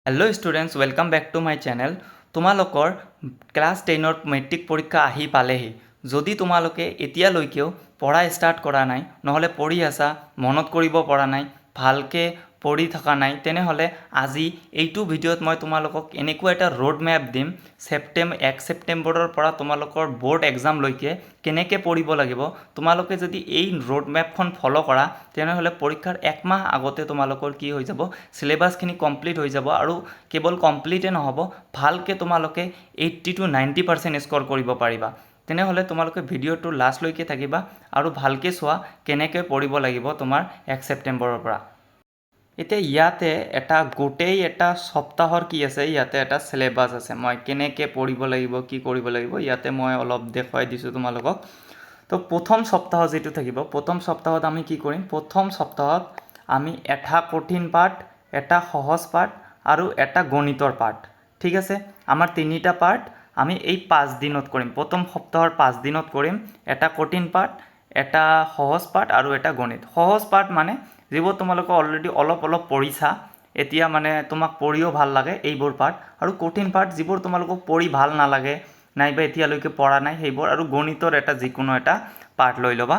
Hello' students welcome back to my channel. তোমালোকৰ class 10ৰ matric পৰীক্ষা আহি পালেহি। যদি তোমালোকে এতিয়ালৈকেও পঢ়া ষ্টাৰ্ট কৰা নাই, নহ'লে পঢ়ি আছা মনত কৰিব পৰা নাই, ভালকৈ পঢ়ি থকা নাই, তেনেহ'লে আজি এইটো ভিডিঅ'ত মই তোমালোকক এনেকুৱা এটা ৰোড মেপ দিম 1 ছেপ্টেম্বৰৰ পৰা তোমালোকৰ ব'ৰ্ড এক্সামলৈকে কেনেকৈ পঢ়িব লাগিব। তোমালোকে যদি এই ৰোড মেপখন ফ'ল' কৰা তেনেহ'লে পৰীক্ষাৰ একমাহ আগতে তোমালোকৰ কি হৈ যাব, চিলেবাছখিনি কমপ্লিট হৈ যাব আৰু কেৱল কমপ্লিটেই নহ'ব, ভালকৈ তোমালোকে 80 to 90% স্ক'ৰ কৰিব পাৰিবা। তেনেহ'লে তোমালোকে ভিডিঅ'টো লাষ্টলৈকে থাকিবা আৰু ভালকৈ চোৱা কেনেকৈ পঢ়িব লাগিব তোমাৰ 1 ছেপ্টেম্বৰৰ পৰা। এতিয়া ইয়াতে গোটেই এটা সপ্তাহৰ কি আছে, ইয়াতে এটা চিলেবাছ আছে। মই কেনেকৈ পঢ়িব লাগিব, কি কৰিব লাগিব, ইয়াতে মই অলপ দেখুৱাই দিছোঁ তোমালোকক। তো প্ৰথম সপ্তাহ যিটো থাকিব, প্ৰথম সপ্তাহত আমি কি কৰিম, প্ৰথম সপ্তাহত আমি এটা কঠিন পাঠ, এটা সহজ পাঠ আৰু এটা গণিতৰ পাঠ, ঠিক আছে। আমাৰ তিনিটা পাঠ আমি এই 5 দিনত কৰিম। প্ৰথম সপ্তাহৰ 5 দিনত কৰিম এটা কঠিন পাঠ, এটা সহজ পাঠ আৰু এটা গণিত। সহজ পাঠ মানে যিবোৰ তোমালোকে অলৰেডি অলপ পঢ়িছা, এতিয়া মানে তোমাক পঢ়িও ভাল লাগে এইবোৰ পাঠ, আৰু কঠিন পাঠ যিবোৰ তোমালোকক পঢ়ি ভাল নালাগে নাইবা এতিয়ালৈকে পঢ়া নাই সেইবোৰ, আৰু গণিতৰ এটা যিকোনো এটা পাঠ লৈ ল'বা।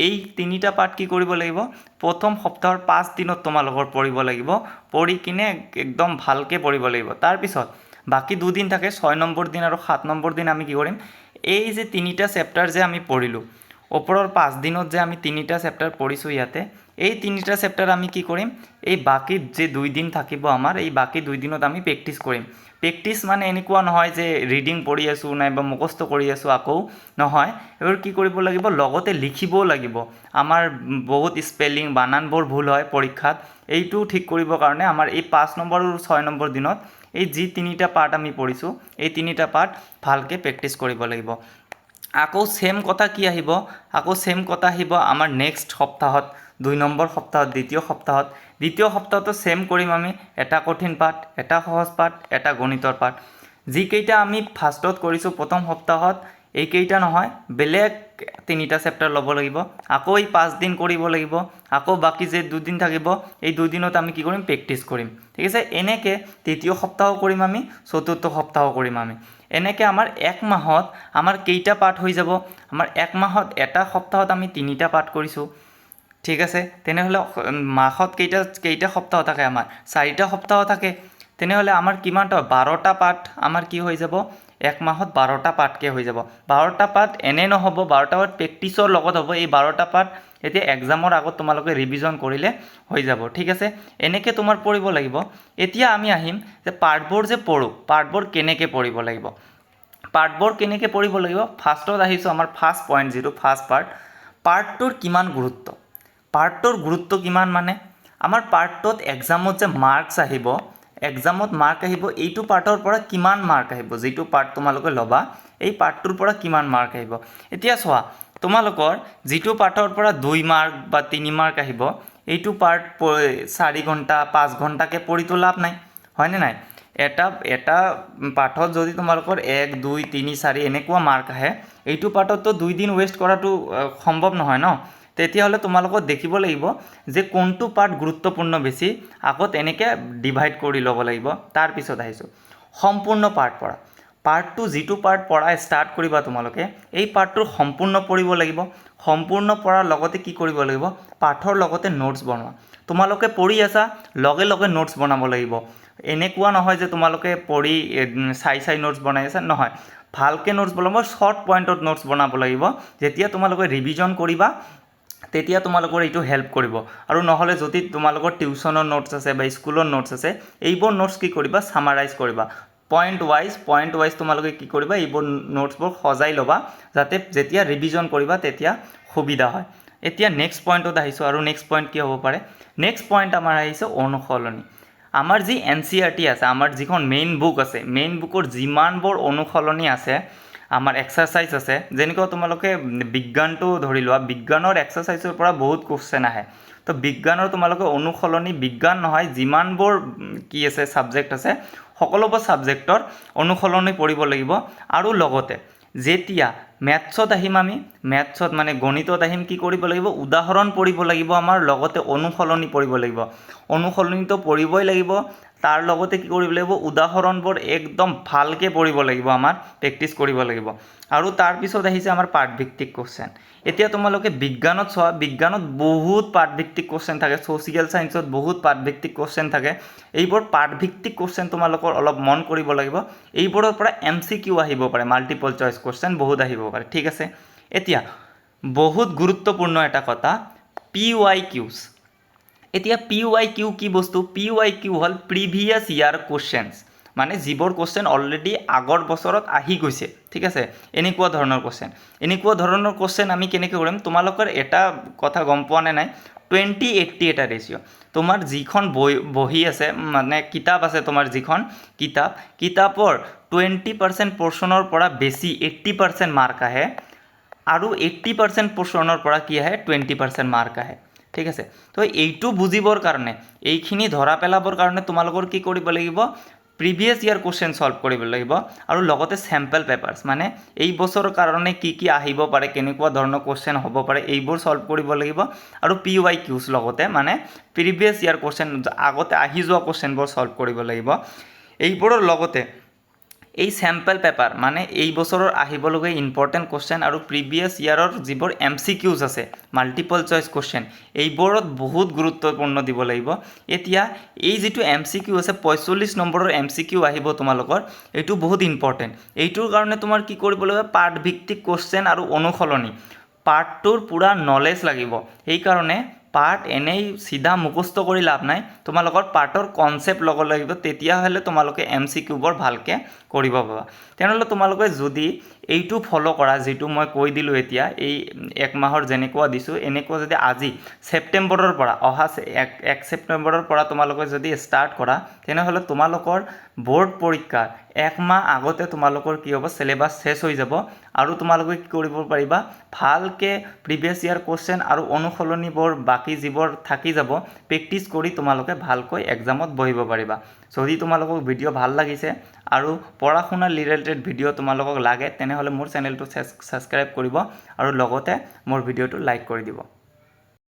এই তিনিটা পাঠ কি কৰিব লাগিব, প্ৰথম সপ্তাহৰ 5 দিনত তোমালোকৰ পঢ়িব লাগিব। পঢ়ি কিনে একদম ভালকৈ পঢ়িব লাগিব। তাৰপিছত বাকী 2 দিন থাকে, 6 নম্বৰ দিন আৰু 7 নম্বৰ দিন আমি কি কৰিম, এই যে তিনিটা চেপ্টাৰ যে আমি পঢ়িলোঁ ওপৰৰ 5 দিনত যে আমি তিনিটা চেপ্টাৰ পঢ়িছোঁ, ইয়াতে এই তিনিটা চেপ্টাৰ আমি কি কৰিম, এই বাকী যে 2 দিন থাকিব আমাৰ, এই বাকী 2 দিনত আমি প্ৰেক্টিছ কৰিম। প্ৰেক্টিছ মানে এনেকুৱা নহয় যে ৰিডিং পঢ়ি আছোঁ নাইবা মুখস্থ কৰি আছোঁ, আকৌ নহয়। এইবোৰ কি কৰিব লাগিব, লগতে লিখিবও লাগিব। আমাৰ বহুত স্পেলিং বানানবোৰ ভুল হয় পৰীক্ষাত, এইটো ঠিক কৰিবৰ কাৰণে আমাৰ এই 5 নম্বৰ আৰু 6 নম্বৰ দিনত এই যি তিনিটা পাৰ্ট আমি পঢ়িছোঁ, এই তিনিটা পাৰ্ট ভালকৈ প্ৰেক্টিছ কৰিব লাগিব। আকৌ ছেম কথা কি আহিব, আকৌ ছেম কথা আহিব আমাৰ নেক্সট সপ্তাহত, 2 নম্বৰ সপ্তাহত, দ্বিতীয় সপ্তাহতো ছেম কৰিম আমি। এটা কঠিন পাঠ, এটা সহজ পাঠ, এটা গণিতৰ পাঠ। যিকেইটা আমি ফাৰ্ষ্টত কৰিছোঁ প্ৰথম সপ্তাহত, এইকেইটা নহয়, বেলেগ তিনিটা চেপ্টাৰ ল'ব লাগিব। আকৌ এই 5 দিন কৰিব লাগিব। আকৌ বাকী যে 2 দিন থাকিব, এই 2 দিনত আমি কি কৰিম, প্ৰেক্টিছ কৰিম, ঠিক আছে। এনেকৈ তৃতীয় সপ্তাহ কৰিম আমি, চতুৰ্থ সপ্তাহ কৰিম আমি। এনেকৈ আমাৰ এক মাহত আমাৰ কেইটা পাঠ হৈ যাব, আমাৰ এক মাহত এটা সপ্তাহত আমি 3টা পাঠ কৰিছোঁ, ঠিক আছে। তেনেহ'লে মাহত কেইটা সপ্তাহ থাকে, আমাৰ 4টা সপ্তাহ থাকে। তেনেহ'লে আমাৰ কিমানটা, 12টা পাঠ আমাৰ কি হৈ যাব, এক মাহত 12টা পাঠকৈ হৈ যাব। 12টা পাঠ এনে নহ'ব, 12টা পাঠ প্ৰেক্টিছৰ লগত হ'ব। এই 12টা পাঠ এতিয়া এক্সামৰ আগত তোমালোকে ৰিভিজন কৰিলে হৈ যাব, ঠিক আছে। এনেকৈ তোমাৰ পঢ়িব লাগিব। এতিয়া আমি আহিম যে পাঠবোৰ যে পঢ়োঁ, পাঠবোৰ কেনেকৈ পঢ়িব লাগিব। পাৰ্টবোৰ কেনেকৈ পঢ়িব লাগিব, ফাৰ্ষ্টত আহিছোঁ আমাৰ ফাৰ্ষ্ট পইণ্ট, যিটো ফাৰ্ষ্ট পাৰ্টটোৰ কিমান গুৰুত্ব। পাৰ্টটোৰ গুৰুত্ব কিমান মানে, আমাৰ পাৰ্টটোত এক্সামত যে মাৰ্কছ আহিব, এক্সামত মাৰ্ক আহিব, এইটো পাৰ্টৰ পৰা কিমান মাৰ্ক আহিব, যিটো পাৰ্ট তোমালোকে ল'বা এই পাৰ্টটোৰ পৰা কিমান মাৰ্ক আহিব। এতিয়া চোৱা, তোমালোকৰ যিটো পাৰ্টৰ পৰা 2 মাৰ্ক বা 3 মাৰ্ক আহিব, এইটো পাৰ্ট 4 ঘণ্টা 5 ঘণ্টাকৈ পঢ়িতো লাভ নাই, হয়নে নাই। এটা পাঠত যদি তোমালোকৰ 1 2 3 4 এনেকুৱা মাৰ্ক আহে, এইটো পাঠততো 2 দিন ৱেষ্ট কৰাটো সম্ভৱ নহয় ন। তেতিয়াহ'লে তোমালোকক দেখিব লাগিব যে কোনটো পাৰ্ট গুৰুত্বপূৰ্ণ বেছি, আগত এনেকৈ ডিভাইড কৰি ল'ব লাগিব। তাৰপিছত আহিছোঁ সম্পূৰ্ণ পাৰ্ট পঢ়া। পাৰ্টটো যিটো পাৰ্ট পঢ়া ষ্টাৰ্ট কৰিবা তোমালোকে, এই পাৰ্টটোৰ সম্পূৰ্ণ পঢ়িব লাগিব। সম্পূৰ্ণ পঢ়াৰ লগতে কি কৰিব লাগিব, পাঠৰ লগতে নোটছ বনোৱা। তোমালোকে পঢ়ি আছা, লগে লগে নোটছ বনাব লাগিব। এনেকুৱা নহয় যে তোমালোকে পঢ়ি চাই নোটছ বনাই আছা, নহয়। ভালকৈ নোটছ বনাব, শ্বৰ্ট পইণ্টত নোটছ বনাব লাগিব। যেতিয়া তোমালোকে ৰিভিজন কৰিবা তেতিয়া তোমালোকৰ এইটো হেল্প কৰিব। আৰু নহ'লে যদি তোমালোকৰ টিউশ্যনৰ নোটছ আছে বা স্কুলৰ নোটছ আছে, এইবোৰ নোটছ কি কৰিবা, ছামাৰাইজ কৰিবা। পইণ্ট ৱাইজ তোমালোকে কি কৰিবা, এইবোৰ নোটছবোৰ সজাই ল'বা, যাতে যেতিয়া ৰিভিজন কৰিবা তেতিয়া সুবিধা হয়। এতিয়া নেক্সট পইণ্টত আহিছোঁ, আৰু নেক্সট পইণ্ট কি হ'ব পাৰে, নেক্সট পইণ্ট আমাৰ আহিছে অনুসলনি। আমাৰ যি NCERT আছে, আমাৰ যিখন মেইন বুক আছে, মেইন বুকৰ যিমানবোৰ অনুসলনি আছে, আমাৰ এক্সাৰচাইজ আছে, যেনেকুৱা তোমালোকে বিজ্ঞানটো ধৰি লোৱা, বিজ্ঞানৰ এক্সাৰচাইজৰ পৰা বহুত কুৱেশ্যন আহে। তো বিজ্ঞানৰ তোমালোকে অনুসলনি, বিজ্ঞান নহয় যিমানবোৰ কি আছে ছাবজেক্ট আছে, সকলোবোৰ ছাবজেক্টৰ অনুসলনি পঢ়িব লাগিব। আৰু লগতে যেতিয়া মেথছত আহিম, আমি মেথছত মানে গণিতত আহিম, কি কৰিব লাগিব, উদাহৰণ পঢ়িব লাগিব আমাৰ, লগতে অনুসলনি পঢ়িব লাগিব। অনুসলনিটো পঢ়িবই লাগিব, তাৰ লগতে কি কৰিব লাগিব উদাহৰণবোৰ একদম ভালকৈ পঢ়িব লাগিব আমাৰ প্ৰেক্টিছ কৰিব লাগিব আৰু তাৰ পিছত আহিছে আমাৰ পাঠভিত্তিক কোৱেশ্চন এতিয়া তোমালোকে বিজ্ঞানত চোৱা বিজ্ঞানত বহুত পাঠভিত্তিক কোৱেশ্চন থাকে সোশিয়েল সায়েন্সত বহুত পাঠভিত্তিক কোৱেশ্চন থাকে এইবোৰ পাঠভিত্তিক কোৱেশ্চন তোমালোকৰ অলপ মন কৰিব লাগিব এইবোৰৰ পৰা এমসিকিউ আহিব পাৰে মাল্টিপল চইচ কোৱেশ্চন বহুত আহিব পাৰে ঠিক আছে এতিয়া বহুত গুৰুত্বপূৰ্ণ এটা কথা PYQs এতিয়া PYQ কি বস্তু PYQ হল প্ৰিভিয়াছ ইয়াৰ কোৱেশ্চনছ মানে যিবোৰ কোৱেশ্চন অলৰেডি আগৰ বছৰত আহি গৈছে ঠিক আছে এনেকুৱা ধৰণৰ কোৱেশ্চন আমি কেনেকৈ কৰিম তোমালোকৰ এটা কথা গম পোৱা নাই 20-80 এটা ৰেচিঅ' তোমাৰ যিখন বহি আছে মানে কিতাপ আছে তোমাৰ যিখন কিতাপৰ 20% পৰ্চনৰ পৰা বেছি 80% মাৰ্ক আহে আৰু 80% পৰ্চনৰ পৰা কি আহে 20% মাৰ্ক আহে ঠিক আছে তো এইটো বুজিবৰ কাৰণে এইখিনি ধৰা পেলাবৰ কাৰণে তোমালোকৰ কি কৰিব লাগিব প্ৰিভিয়াছ ইয়াৰ কোৱেশ্চন সলভ কৰিব লাগিব আৰু লগতে স্যাম্পল পেপাৰছ মানে এই বছৰৰ কাৰণে কি আহিব পাৰে কেনেকুৱা ধৰণৰ কোৱেশ্চন হ'ব পাৰে এইবোৰ সলভ কৰিব লাগিব আৰু PYQs লগতে মানে প্ৰিভিয়াছ ইয়াৰ কোৱেশ্চন আগতে আহি যোৱা কোৱেশ্চনবোৰ সলভ কৰিব লাগিব এইবোৰৰ লগতে এই স্যাম্পল পেপাৰ মানে এই বছৰৰ আহিবলগীয়া ইম্পৰ্টেন্ট কোৱেশ্চন আৰু প্ৰিভিয়াছ ইয়াৰৰ যিবোৰ MCQs আছে মাল্টিপল চইচ কোৱেশ্চন এইবোৰত বহুত গুৰুত্বপূৰ্ণ দিব লাগিব এতিয়া এই যেটো MCQ আছে 45 নম্বৰৰ MCQ আহিব তোমালোকৰ এটো বহুত ইম্পৰ্টেন্ট এইটোৰ কাৰণে তোমাৰ কি কৰিব লাগিব পাঠ ভিত্তিক কোৱেশ্চন আৰু অনুসলনি পাঠটোৰ পুৰা নলেজ লাগিব এই কাৰণে পাৰ্ট এনেই সিধা মুখস্থ কৰি লাভ নাই তোমালোকৰ পাৰ্টৰ কনসেপ্ট লগ লাগিব তেতিয়া হলে তোমালোকে MCQ বৰ ভালকে কৰিব পাবা তেনেহলে তোমালোকে যদি এইটো ফলো কৰা যেটো মই কৈ দিলো এতিয়া এই এক মাহৰ জেনেকুৱা দিছো এনেকুৱা যদি আজি সেপ্টেম্বৰৰ পৰা অহা 1 সেপ্টেম্বৰৰ পৰা তোমালোকে যদি ষ্টাৰ্ট কৰা তেনেহলে তোমালোকৰ বোৰ্ড পৰীক্ষা এক মাহ আগতে তোমালোকৰ কি হ'ব সিলেবাস শেষ হৈ যাব আৰু তোমালোকে কি কৰিব পাৰিবা ভালকে প্ৰিভিয়াছ ইয়াৰ কোৱেশ্চন আৰু অনুসলনিবোৰ বাকি যিবোৰ থাকি যাব প্ৰেক্টিছ কৰি তোমালোকে ভালকৈ এক্সামত বহিব পাৰিবা যদি তোমালোকক ভিডিও ভাল লাগিছে আৰু পঢ়া শুনা ৰিলেটেড ভিডিও তোমালোকক লাগে তেনেহলে মোৰ চেনেলটো সাবস্ক্ৰাইব কৰিব আৰু লগতে মোৰ ভিডিওটো লাইক কৰি দিব